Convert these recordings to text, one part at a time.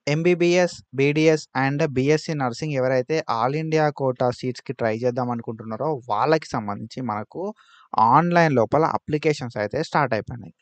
MBBS, BDS and BSc nursing ఎవరైతే all India quota సీట్స్‌కి try చేద్దాం అనుకుంటున్నారో వాళ్ళకి సంబంధించి మనకు ఆన్‌లైన్ లోపల అప్లికేషన్స్ అయితే స్టార్ట్ అయిపోయినాయి.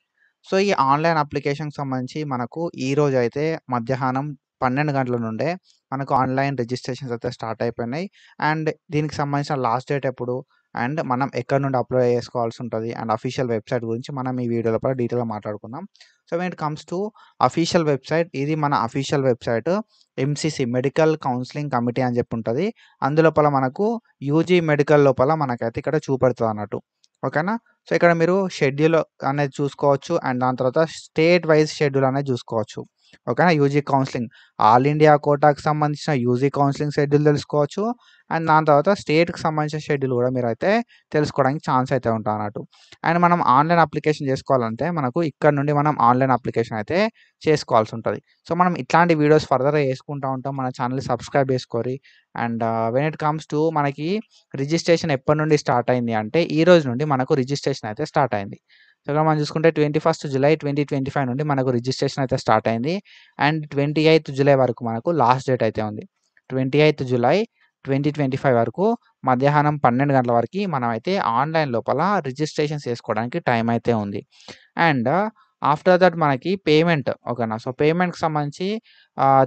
సో, ఈ ఆన్‌లైన్ అప్లికేషన్‌కి సంబంధించి మనకు ఈరోజైతే మధ్యాహ్నం 12 గంటల నుండే మనకు ఆన్‌లైన్ రిజిస్ట్రేషన్స్ అయితే స్టార్ట్ అయిపోయినాయి. అండ్ దీనికి సంబంధించిన లాస్ట్ డేట్ ఎప్పుడు? అండ్ మనం ఎక్కడి నుండి అప్లై చేసుకోవాల్సి ఉంటది? అండ్ అఫీషియల్ వెబ్‌సైట్ గురించి మనం ఈ వీడియో లోపల డీటెయిల్‌గా మాట్లాడుకుందాం. So, when it comes to official website, ఇది మన official website MCC medical counselling committee అని చెప్పి ఉంటది. అందులోపల మనకు యూజీ మెడికల్ లోపల మనకైతే ఇక్కడ చూపెడతదన్నట్టు. ఓకేనా? సో, ఇక్కడ మీరు షెడ్యూల్ అనేది చూసుకోవచ్చు. అండ్ దాని తర్వాత స్టేట్ వైస్ షెడ్యూల్ అనేది చూసుకోవచ్చు. ఓకేనా? యూజీ కౌన్సెలింగ్ ఆల్ ఇండియా కోటాకి సంబంధించిన యూజీ కౌన్సెలింగ్ షెడ్యూల్ తెలుసుకోవచ్చు. అండ్ దాని తర్వాత స్టేట్‌కి సంబంధించిన షెడ్యూల్ కూడా మీరైతే తెలుసుకోవడానికి ఛాన్స్ అయితే ఉంటదన్నట్టు. అండ్ మనం ఆన్‌లైన్ అప్లికేషన్ చేసుకోవాలంటే మనకు ఇక్కడ నుండి మనం ఆన్‌లైన్ అప్లికేషన్ అయితే చేసుకోవాల్సి ఉంటది. సో, మనం ఇట్లాంటి వీడియోస్ ఫర్దర్‌గా చేసుకుంటా ఉంటాం. మన ఛానెల్‌ని సబ్స్క్రైబ్ చేసుకోరి. And when it comes to మనకి రిజిస్ట్రేషన్ ఎప్పటి నుండి స్టార్ట్ అయింది అంటే, ఈ రోజు నుండి మనకు రిజిస్ట్రేషన్ అయితే స్టార్ట్ అయింది. సో, ఇక్కడ మనం చూసుకుంటే 21 జులై 2025 నుండి మనకు రిజిస్ట్రేషన్ అయితే స్టార్ట్ అయింది. అండ్ 28 జులై వరకు మనకు లాస్ట్ డేట్ అయితే ఉంది. 28 జులై 2025 వరకు మధ్యాహ్నం 12 గంటల వరకి మనమైతే ఆన్‌లైన్ లోపల రిజిస్ట్రేషన్స్ చేసుకోవడానికి టైం అయితే ఉంది. అండ్ ఆఫ్టర్ దట్ మనకి పేమెంట్ ఓకేనా. సో, పేమెంట్‌కి సంబంధించి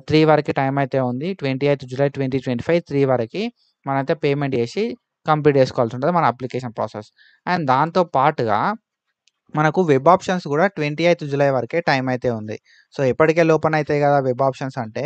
3 వరకి టైం అయితే ఉంది. 28 జులై 2025 3 వరకి మనమైతే పేమెంట్ చేసి కంప్లీట్ చేసుకోవాల్సి ఉంటది మన అప్లికేషన్ ప్రాసెస్. అండ్ దాంతో పాటుగా మనకు వెబ్ ఆప్షన్స్ కూడా 28 జులై వరకే టైం అయితే ఉంది. సో, ఎప్పటికెళ్ళి ఓపెన్ అయితాయి కదా వెబ్ ఆప్షన్స్ అంటే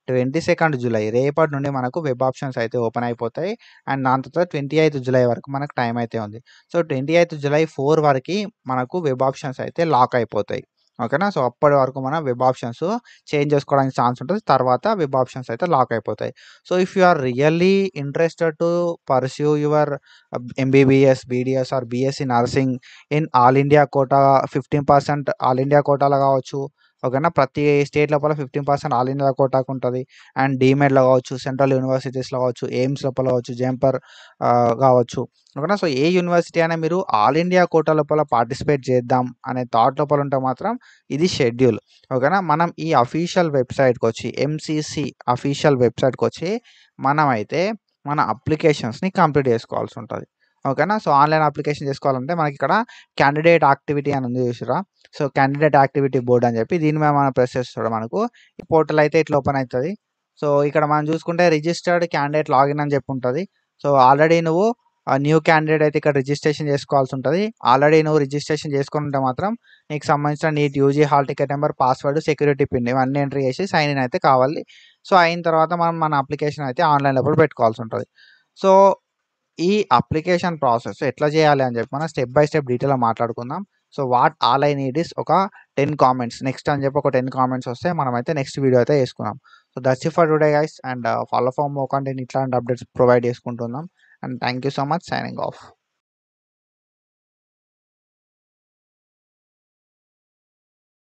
22 జులై రేపటి నుండి మనకు వెబ్ ఆప్షన్స్ అయితే ఓపెన్ అయిపోతాయి. అండ్ దాని తర్వాత 28 జులై వరకు మనకు టైం అయితే ఉంది. సో, 28 జులై 4 వరకి మనకు వెబ్ ఆప్షన్స్ అయితే లాక్ అయిపోతాయి. ఓకేనా. సో, అప్పటి వరకు మనం వెబ్ ఆప్షన్స్ చేంజ్ చేసుకోవడానికి ఛాన్స్ ఉంటది. తర్వాత వెబ్ ఆప్షన్స్ అయితే లాక్ అయిపోతాయి. So, if you are really interested to pursue your MBBS, BDS or BSc nursing in all India quota 15% all India కోటాలో కావచ్చు. ఓకేనా. ప్రతి స్టేట్ లోపల 15% ఆల్ ఇండియా కోటాకు ఉంటది. అండ్ డీమెడ్‌లో కావచ్చు, సెంట్రల్ యూనివర్సిటీస్‌లో కావచ్చు, ఎయిమ్స్ లోపల కావచ్చు, జంపర్ కావచ్చు. ఓకేనా. సో, ఏ యూనివర్సిటీ అయినా మీరు ఆల్ ఇండియా కోటా లోపల పార్టిసిపేట్ చేద్దాం అనే థాట్ లోపల ఉంటే మాత్రం ఇది షెడ్యూల్. ఓకేనా. మనం ఈ అఫీషియల్ వెబ్‌సైట్‌కొచ్చి ఎంసీసీ అఫీషియల్ వెబ్‌సైట్‌కొచ్చి మనమైతే మన అప్లికేషన్స్‌ని కంప్లీట్ చేసుకోవాల్సి ఉంటది. ఓకేనా. సో, ఆన్‌లైన్ అప్లికేషన్ చేసుకోవాలంటే మనకిక్కడ క్యాండిడేట్ యాక్టివిటీ అని ఉంది చూసిర్రా? సో, క్యాండిడేట్ యాక్టివిటీ బోర్డ్ అని చెప్పి దీని మీద మనం ప్రెస్ చేస్తే మనకు ఈ పోర్టల్ అయితే ఇట్లా ఓపెన్ అయితది. సో, ఇక్కడ మనం చూసుకుంటే రిజిస్టర్డ్ క్యాండిడేట్ లాగిన్ అని చెప్పి ఉంటది. సో, ఆల్రెడీ నువ్వు న్యూ క్యాండిడేట్ అయితే ఇక్కడ రిజిస్ట్రేషన్ చేసుకోవాల్సి ఉంటది. ఆల్రెడీ నువ్వు రిజిస్ట్రేషన్ చేసుకొని ఉంటే మాత్రం నీకు సంబంధించిన NEET UG hall ticket number, password, security pin ఇవన్నీ ఎంటర్ చేసి సైన్ ఇన్ అయితే కావాలి. సో, అయిన తర్వాత మనం మన అప్లికేషన్ అయితే ఆన్‌లైన్ లోపల పెట్టుకోవాల్సి ఉంటది. సో, ఈ అప్లికేషన్ ప్రాసెస్ ఎట్లా చేయాలి అని చెప్పి మనం స్టెప్ బై స్టెప్ డీటెయిల్‌గా మాట్లాడుకుందాం. So, what all I need is ఒక 10 కామెంట్స్ నెక్స్ట్ అని చెప్పి ఒక 10 కామెంట్స్ వస్తే మనమైతే నెక్స్ట్ వీడియో అయితే చేసుకుందాం. So, that's it for today guys. And follow for more content ఇట్లాంటి అప్డేట్స్ ప్రొవైడ్ చేసుకుంటున్నాం. And thank you so much. Signing off.